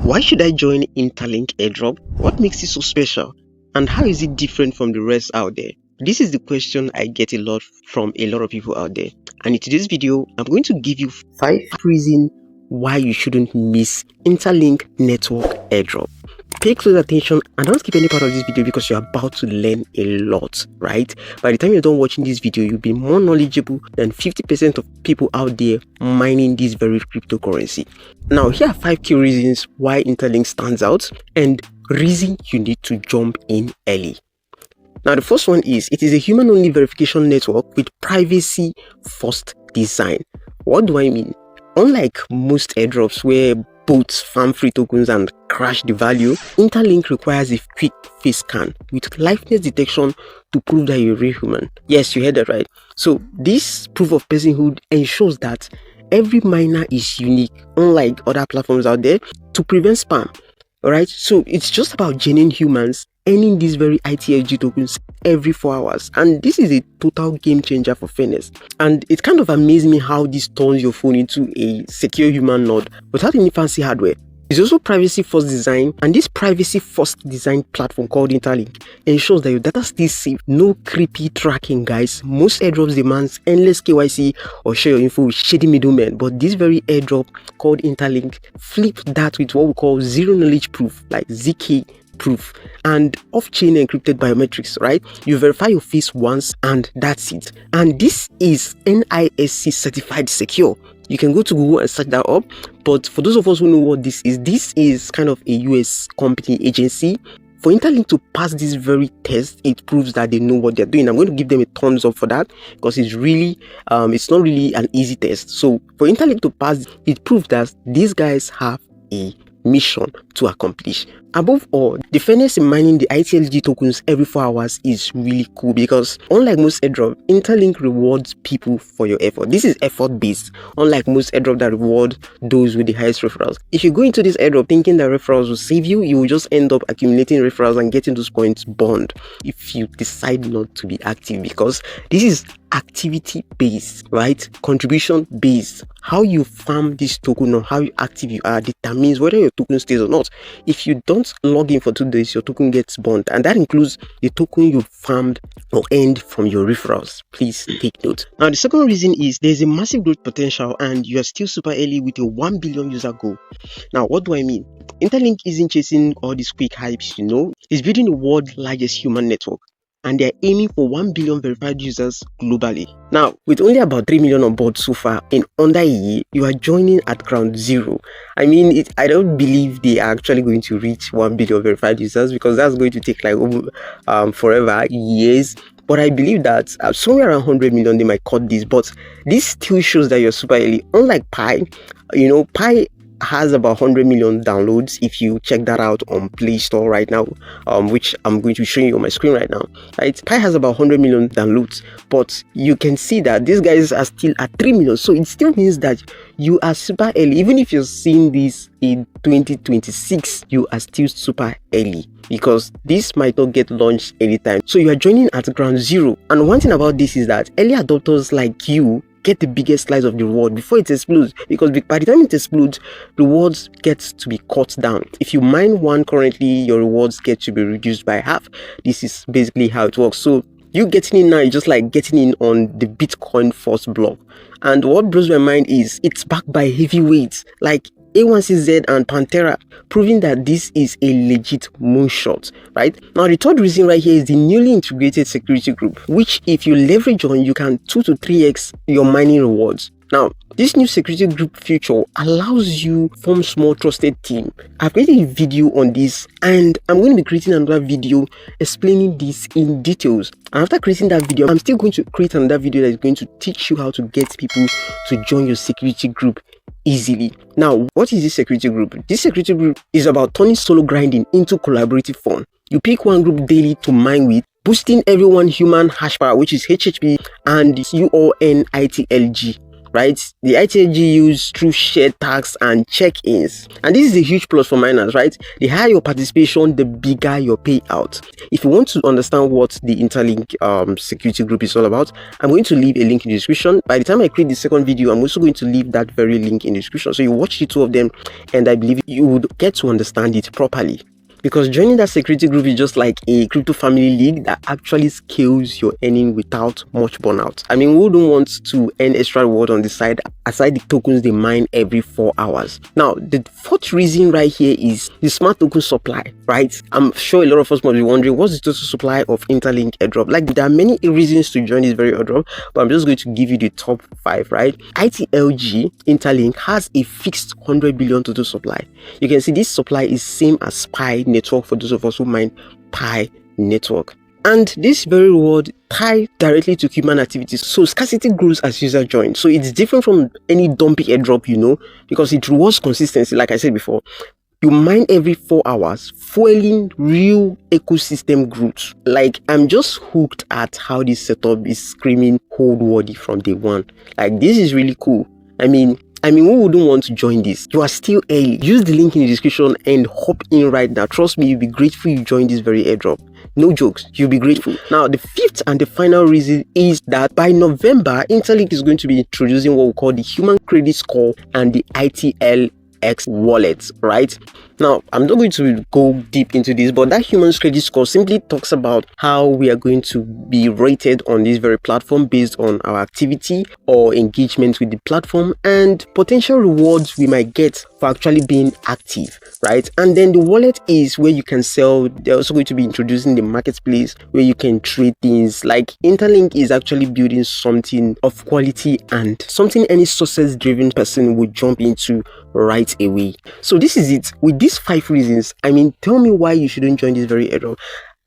Why should I join Interlink Airdrop? What makes it so special? And how is it different from the rest out there? This is the question I get a lot from a lot of people out there. And in today's video, I'm going to give you 5 reasons why you shouldn't miss Interlink Network Airdrop. Pay close attention and don't skip any part of this video because you're about to learn a lot, right? By the time you're done watching this video, you'll be more knowledgeable than 50% of people out there mining this very cryptocurrency. Now, here are 5 key reasons why Interlink stands out and reason you need to jump in early. Now, the first one is it is a human-only verification network with privacy-first design. What do I mean? Unlike most airdrops where both farm free tokens and crash the value, Interlink requires a quick face scan with liveness detection to prove that you're a real human. Yes, you heard that right. So this proof of personhood ensures that every miner is unique, unlike other platforms out there, to prevent spam. Alright, so it's just about genuine humans earning these very ITLG tokens every 4 hours, and this is a total game changer for fairness. And it kind of amazes me how this turns your phone into a secure human node without any fancy hardware. It's also privacy first design, and this privacy first design platform called Interlink ensures that your data stays safe. No creepy tracking, guys. Most airdrops demands endless KYC or share your info with shady middlemen, but this very airdrop called Interlink flip that with what we call zero knowledge proof, like ZK proof, and off-chain encrypted biometrics, right? You verify your face once and that's it. And this is NISC certified secure. You can go to Google and search that up, but for those of us who know what this is kind of a US company agency. For Interlink to pass this very test, it proves that they know what they're doing. I'm going to give them a thumbs up for that because it's really, it's not really an easy test. So for Interlink to pass, it proves that these guys have a mission to accomplish. Above all, the fairness in mining the ITLG tokens every 4 hours is really cool because unlike most airdrop, Interlink rewards people for your effort. This is effort based, unlike most airdrop that reward those with the highest referrals. If you go into this airdrop thinking that referrals will save you, you will just end up accumulating referrals and getting those points burned if you decide not to be active, because this is activity based, right? Contribution based. How you farm this token or how active you are determines whether your token stays or not. If you don't log in for 2 days, your token gets burned, and that includes the token you farmed or earned from your referrals. Please take note. Now, the second reason is there's a massive growth potential and you are still super early with a 1 billion user goal. Now, what do I mean? Interlink isn't chasing all these quick hypes, it's building the world's largest human network, and they're aiming for 1 billion verified users globally. Now, with only about 3 million on board so far, in under a year, you are joining at ground zero. I mean, I don't believe they are actually going to reach 1 billion verified users because that's going to take like forever, years. But I believe that somewhere around 100 million, they might cut this. But this still shows that you're super early. Unlike Pi, Pi has about 100 million downloads if you check that out on Play Store right now, which I'm going to show you on my screen right now, right? Pi has about 100 million downloads, but you can see that these guys are still at 3 million, so it still means that you are super early. Even if you're seeing this in 2026, you are still super early because this might not get launched anytime. So you are joining at ground zero, and one thing about this is that early adopters like you get the biggest slice of the reward before it explodes, because by the time it explodes, rewards get to be cut down. If you mine one currently, your rewards get to be reduced by half. This is basically how it works. So you getting in now is just like getting in on the Bitcoin first block. And what blows my mind is it's backed by heavyweights like A1CZ and Pantera, proving that this is a legit moonshot, right? Now, the third reason right here is the newly integrated security group, which if you leverage on, you can 2 to 3x your mining rewards. Now, this new security group feature allows you to form small trusted team. I've created a video on this and I'm going to be creating another video explaining this in details. And after creating that video, I'm still going to create another video that is going to teach you how to get people to join your security group easily. Now, what is this security group? This security group is about turning solo grinding into collaborative fun. You pick one group daily to mine with, boosting everyone human hash power, which is HHP and UONITLG. right? The ITLG used through shared tasks and check-ins. And this is a huge plus for miners, right? The higher your participation, the bigger your payout. If you want to understand what the Interlink security group is all about, I'm going to leave a link in the description. By the time I create the second video, I'm also going to leave that very link in the description. So you watch the two of them, and I believe you would get to understand it properly. Because joining that security group is just like a crypto family league that actually scales your earning without much burnout. I mean, who don't want to earn extra reward on the side aside the tokens they mine every 4 hours? Now, the fourth reason right here is the smart token supply, right? I'm sure a lot of us might be wondering, what's the total supply of Interlink Airdrop? Like, there are many reasons to join this very airdrop, but I'm just going to give you the top 5, right? ITLG Interlink has a fixed 100 billion total supply. You can see this supply is same as Pi network for those of us who mine Pi network. And this very reward tie directly to human activities, so scarcity grows as user join. So it's different from any dumpy airdrop, you know, because it rewards consistency. Like I said before, you mine every 4 hours, fueling real ecosystem growth. Like, I'm just hooked at how this setup is screaming hold worthy from day one. Like, this is really cool. I mean, who wouldn't want to join this? You are still early. Use the link in the description and hop in right now. Trust me, you'll be grateful you joined this very airdrop. No jokes, you'll be grateful. Now, the fifth and the final reason is that by November, Interlink is going to be introducing what we call the Human Credit Score and the ITLX wallet, right? Now, I'm not going to go deep into this, but that human credit score simply talks about how we are going to be rated on this very platform based on our activity or engagement with the platform and potential rewards we might get for actually being active, right? And then the wallet is where you can sell. They're also going to be introducing the marketplace where you can trade things. Like, Interlink is actually building something of quality and something any success-driven person would jump into right away. So this is it. With these 5 reasons, I mean, tell me why you shouldn't join this very airdrop.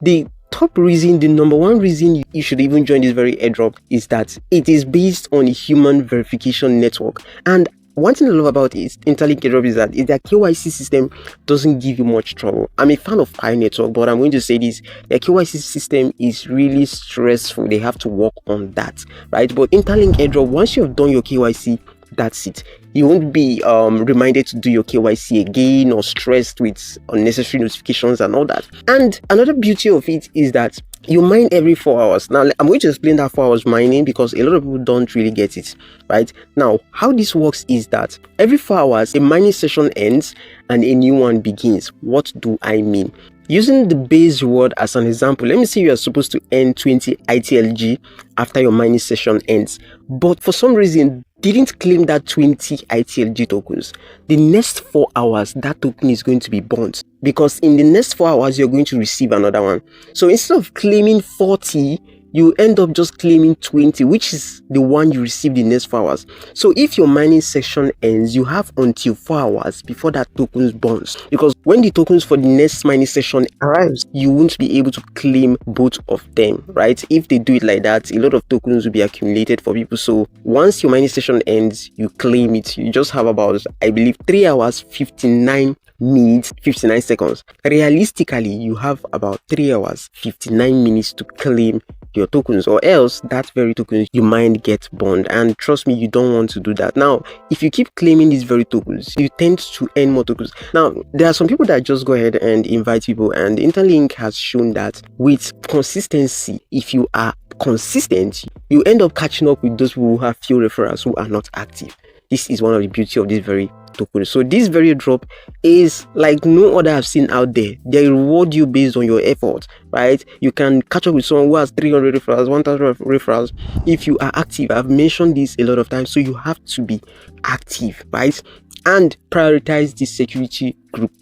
The top reason, the number one reason you should even join this very airdrop is that it is based on a human verification network. And one thing I love about Interlink Airdrop is that their KYC system doesn't give you much trouble. I'm a fan of Pi network, but I'm going to say this: their KYC system is really stressful. They have to work on that, right? But Interlink Airdrop, once you have done your KYC, that's it. You won't be reminded to do your KYC again or stressed with unnecessary notifications and all that. And another beauty of it is that you mine every 4 hours. Now, I'm going to explain that 4 hours mining because a lot of people don't really get it, right? Now, how this works is that every 4 hours, a mining session ends and a new one begins. What do I mean? Using the base reward as an example, let me say you are supposed to earn 20 ITLG after your mining session ends, but for some reason didn't claim that 20 ITLG tokens. The next 4 hours, that token is going to be burnt because in the next 4 hours, you're going to receive another one. So instead of claiming 40, you end up just claiming 20, which is the one you received in the next 4 hours. So if your mining session ends, you have until 4 hours before that tokens burns. Because when the tokens for the next mining session arrives, you won't be able to claim both of them, right? If they do it like that, a lot of tokens will be accumulated for people. So once your mining session ends, you claim it. You just have about, I believe, 3 hours, 59 minutes, 59 seconds. Realistically, you have about 3 hours, 59 minutes to claim your tokens, or else that very tokens you might get burned. And trust me, you don't want to do that. Now, if you keep claiming these very tokens, you tend to earn more tokens. Now, there are some people that just go ahead and invite people, and Interlink has shown that with consistency, if you are consistent, you end up catching up with those people who have few referrals who are not active. This is one of the beauty of this very token. So this very drop is like no other I've seen out there. They reward you based on your effort, right? You can catch up with someone who has 300 referrals, 1000 referrals if you are active. I've mentioned this a lot of times, so you have to be active, right? And prioritize this security group.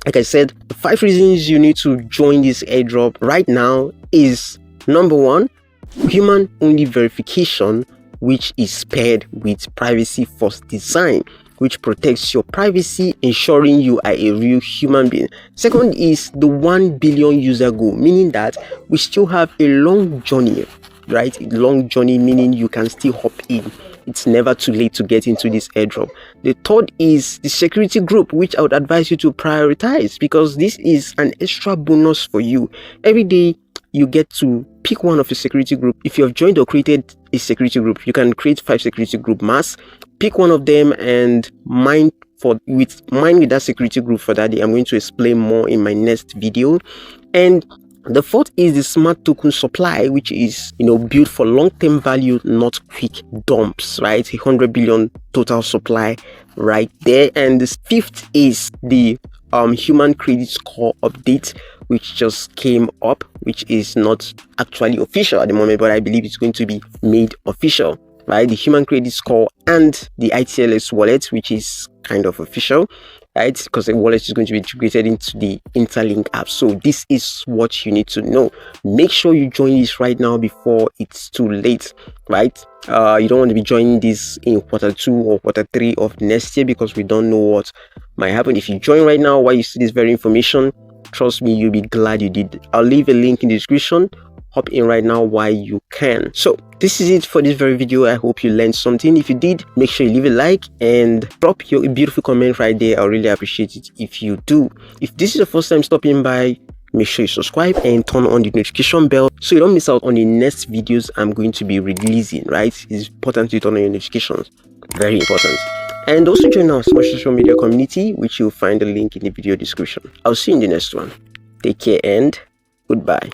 Like I said, the 5 reasons you need to join this airdrop right now is: number 1, human only verification, which is paired with privacy first design, which protects your privacy, ensuring you are a real human being. Second is the 1 billion user goal, meaning that we still have a long journey, right? A long journey, meaning you can still hop in. It's never too late to get into this airdrop. The third is the security group, which I would advise you to prioritize because this is an extra bonus for you. Every day you get to pick one of your security group. If you have joined or created a security group. You can create 5 security group mass, pick one of them and mine with that security group for that day. I'm going to explain more in my next video. And the fourth is the smart token supply, which is built for long-term value, not quick dumps, right? 100 billion total supply right there. And the fifth is the human credit score update, which just came up, which is not actually official at the moment, but I believe it's going to be made official, right? The human credit score and the ITLX wallet, which is kind of official, right? Because the wallet is going to be integrated into the Interlink app. So this is what you need to know. Make sure you join this right now before it's too late, right? You don't want to be joining this in Q2 or Q3 of next year, because we don't know what might happen. If you join right now while you see this very information, trust me, you'll be glad you did. I'll leave a link in the description. Hop in right now while you can. So this is it for this very video. I hope you learned something. If you did, make sure you leave a like and drop your beautiful comment right there. I'll really appreciate it if you do. If this is the first time stopping by, make sure you subscribe and turn on the notification bell so you don't miss out on the next videos I'm going to be releasing, right? It's important to turn on your notifications. Very important. And also join our social media community, which you'll find the link in the video description. I'll see you in the next one. Take care and goodbye.